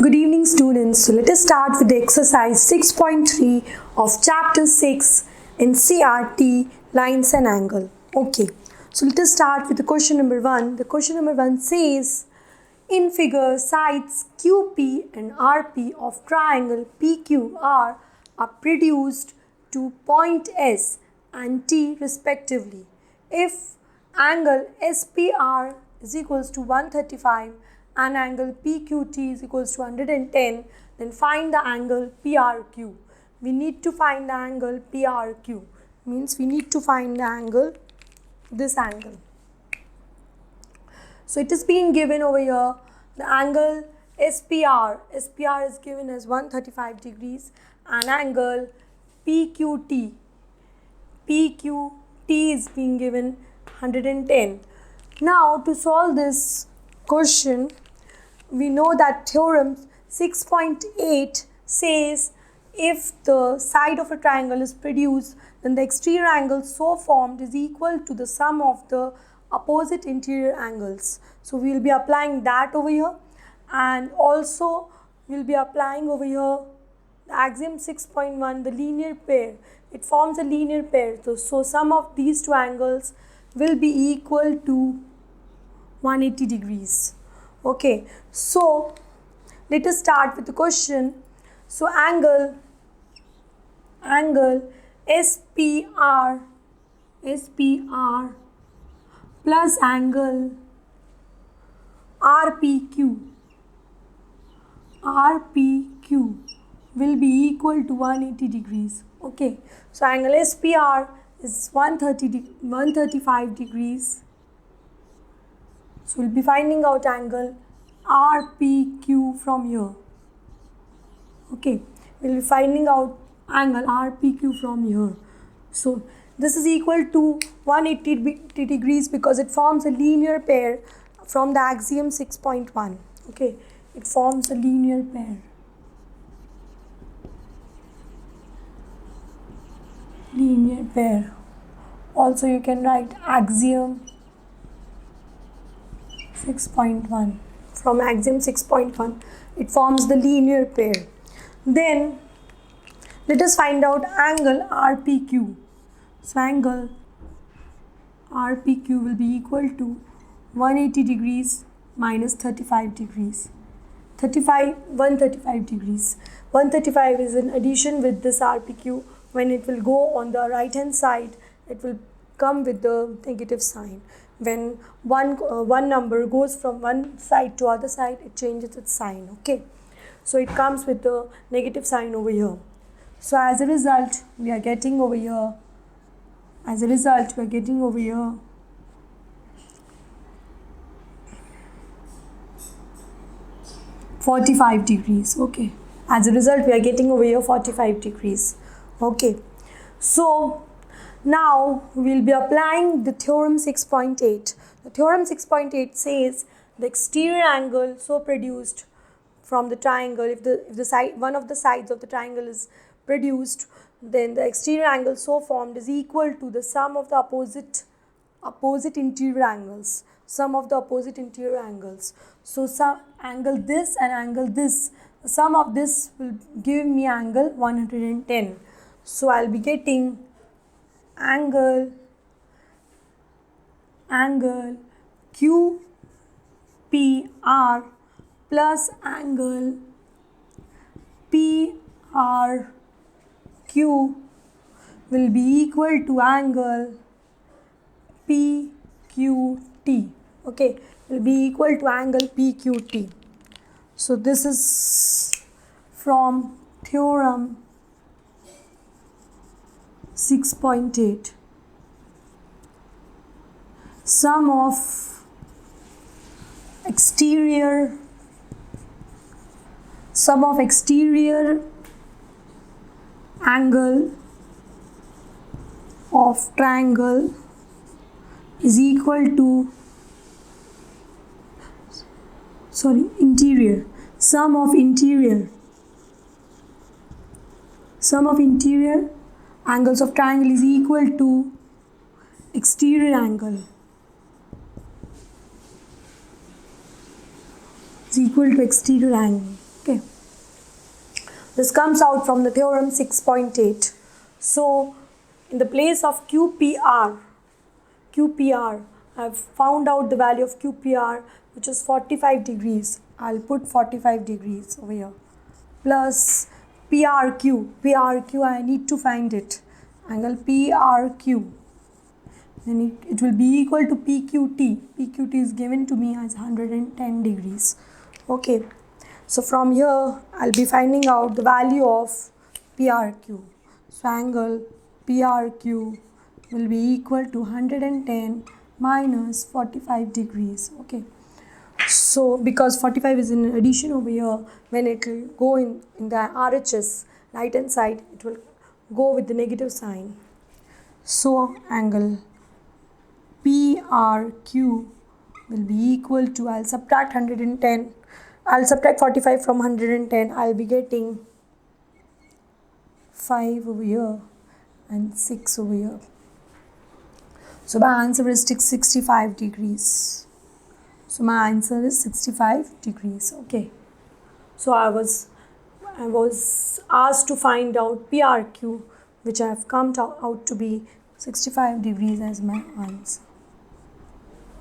Good evening students. So let us start with the exercise 6.3 of chapter 6 NCERT lines and angle. Okay. So let us start with the question number 1. The question number 1 says, in figure sides QP and RP of triangle PQR are produced to point S and T respectively. If angle SPR is equals to 135 and angle PQT is equals to 110, then find the angle PRQ. We need to find the angle PRQ. Means we need to find the angle, this angle. So it is being given over here, the angle SPR is given as 135 degrees and angle PQT is being given 110. Now to solve this question, we know that theorem 6.8 says if the side of a triangle is produced, then the exterior angle so formed is equal to the sum of the opposite interior angles. So we will be applying that over here, and also we will be applying over here the axiom 6.1, the linear pair. It forms a linear pair. So sum of these two angles will be equal to 180 degrees. Okay, so let us start with the question. So angle SPR plus angle RPQ will be equal to 180 degrees. Okay, so angle SPR is 135 degrees. So we'll be finding out angle RPQ from here. Okay, we'll be finding out angle RPQ from here. So this is equal to 180 degrees because it forms a linear pair from the axiom 6.1. Okay, it forms a linear pair. Also you can write axiom 6.1. From axiom 6.1, it forms the linear pair. Then let us find out angle RPQ. So angle RPQ will be equal to 180 degrees minus 35 degrees. 135 degrees. 135 is in addition with this RPQ. When it will go on the right hand side, it will come with the negative sign. When one number goes from one side to other side, it changes its sign. Okay, so it comes with the negative sign over here. So as a result, we are getting over here 45 degrees. Okay, as a result, we are getting over here 45 degrees. Okay, so now we will be applying the theorem 6.8. The theorem 6.8 says the exterior angle so produced from the triangle, if the side, one of the sides of the triangle is produced, then the exterior angle so formed is equal to the sum of the opposite interior angles. Sum of the opposite interior angles. So some angle this and angle this. The sum of this will give me angle 110. So I'll be getting angle QPR plus angle PRQ will be equal to angle PQT. Okay, will be equal to angle PQT. So this is from theorem 6.8. Sum of exterior angle of triangle is equal to interior. Sum of interior angles of triangle is equal to exterior angle. is equal to exterior angle. Okay. This comes out from the theorem 6.8. So, in the place of QPR, I've found out the value of QPR, which is 45 degrees. I'll put 45 degrees over here. Plus PRQ, I need to find it. Angle PRQ. Then it will be equal to PQT. PQT is given to me as 110 degrees. Okay. So from here, I'll be finding out the value of PRQ. So angle PRQ will be equal to 110 minus 45 degrees. Okay. So because 45 is in addition over here, when it will go in the RHS, right hand side, it will go with the negative sign. So angle PRQ will be equal to, I'll subtract 110. I'll subtract 45 from 110. I'll be getting 5 over here and 6 over here. So my answer is 65 degrees. So my answer is 65 degrees. Okay. So I was asked to find out PRQ, which I have come out to be 65 degrees as my answer.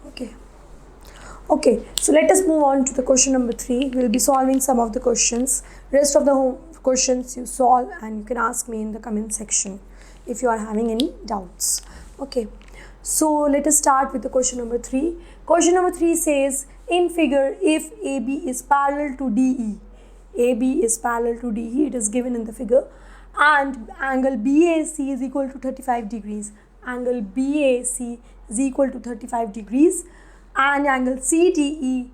Okay. Okay, so let us move on to the question number 3. We will be solving some of the questions. Rest of the questions you solve and you can ask me in the comment section if you are having any doubts. Okay, so let us start with the question number 3. Question number 3 says, in figure, if AB is parallel to DE, AB is parallel to DE, it is given in the figure, and angle BAC is equal to 35 degrees. Angle BAC is equal to 35 degrees. And angle CDE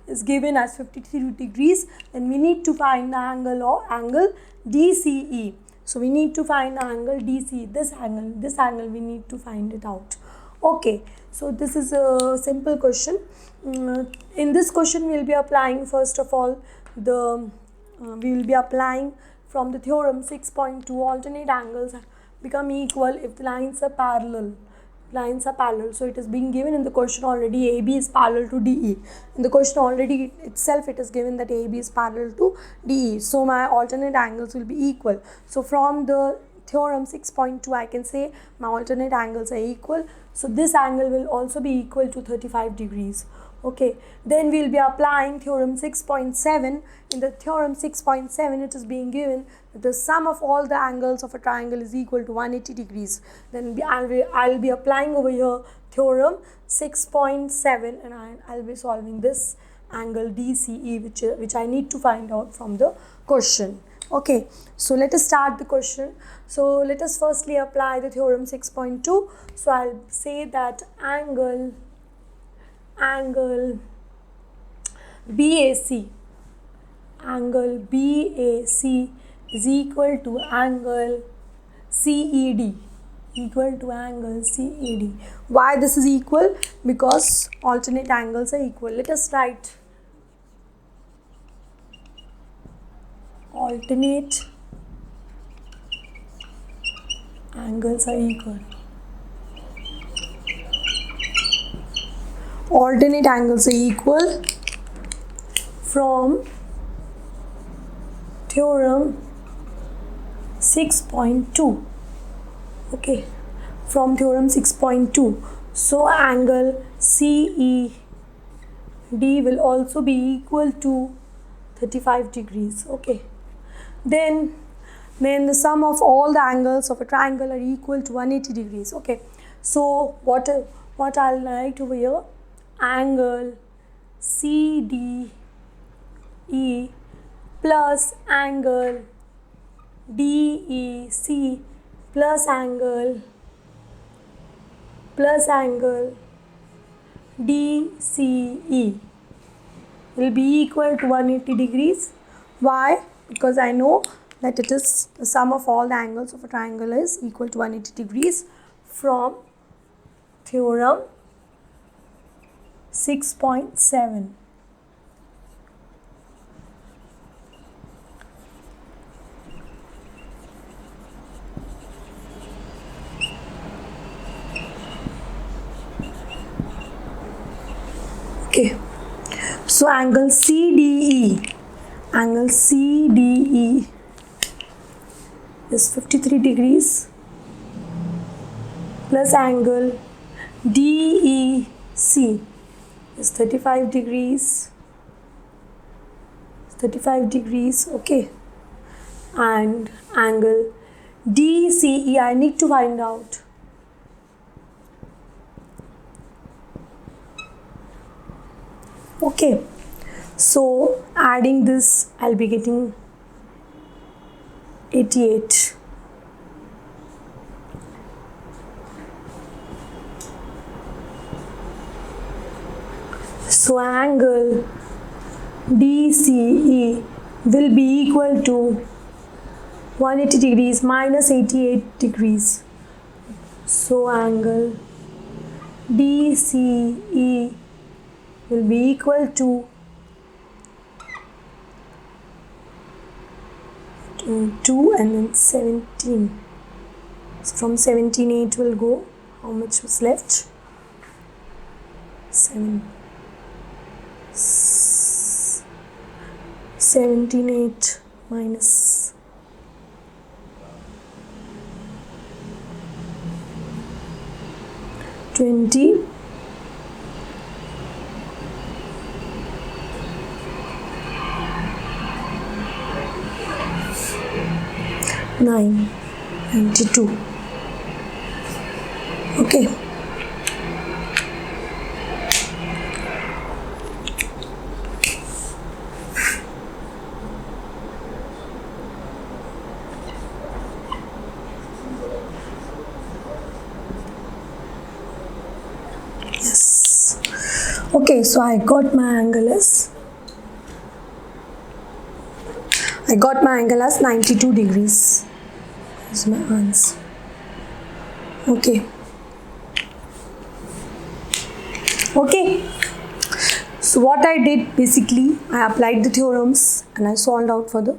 is given as 53 degrees, then we need to find the angle DCE. So we need to find the angle DCE, this angle we need to find it out. Okay, so this is a simple question. In this question we will be applying, first of all, we will be applying from the theorem 6.2, alternate angles become equal if the lines are parallel. So it is being given in the question already, AB is parallel to DE. In the question already itself it is given that AB is parallel to DE. So my alternate angles will be equal. So from the theorem 6.2 I can say my alternate angles are equal. So this angle will also be equal to 35 degrees. Okay, then we will be applying theorem 6.7. In the theorem 6.7 it is being given that the sum of all the angles of a triangle is equal to 180 degrees. Then I will be applying over here theorem 6.7 and I will be solving this angle DCE, which I need to find out from the question. Okay, so let us start the question. So let us firstly apply the theorem 6.2. So I'll say that angle BAC is equal to angle CED. Why this is equal? Because alternate angles are equal. Let us write alternate angles are equal. Alternate angles are equal from theorem 6.2. Okay, from theorem 6.2. So angle CED will also be equal to 35 degrees. Okay, then the sum of all the angles of a triangle are equal to 180 degrees. Okay, so what I'll write over here, angle CDE plus angle DEC plus angle DCE will be equal to 180 degrees. Why? Because I know that it is the sum of all the angles of a triangle is equal to 180 degrees from theorem 6.7. Okay, so angle CDE angle CDE is 53 degrees plus angle DEC is 35 degrees. 35 degrees, okay. And angle DCE I need to find out. Okay, so adding this I'll be getting 88. So angle DCE will be equal to 180 degrees minus 88 degrees. So angle DCE will be equal to 2 and then 17. So from 17 8 will go. How much was left? 17 8 minus 20. 92. Okay. Yes. Okay, so I got my angle as 92 degrees. Is my answer. Okay. So what I did basically, I applied the theorems and I solved out for the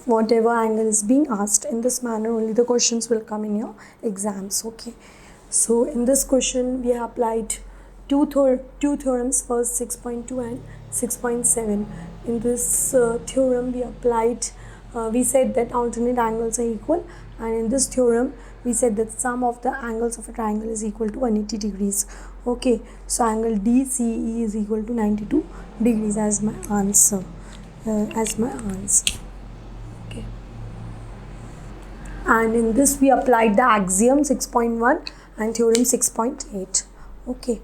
whatever angle is being asked. In this manner only the questions will come in your exams. Okay. So in this question we have applied two theorems, first 6.2 and 6.7. In this theorem we applied we said that alternate angles are equal, and in this theorem we said that sum of the angles of a triangle is equal to 180 degrees. Okay, so angle DCE is equal to 92 degrees as my answer. Okay, and in this we applied the axiom 6.1 and theorem 6.8. Okay,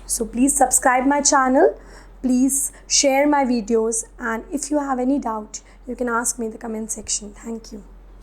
so please subscribe my channel, please share my videos, and if you have any doubt you can ask me in the comment section. Thank you.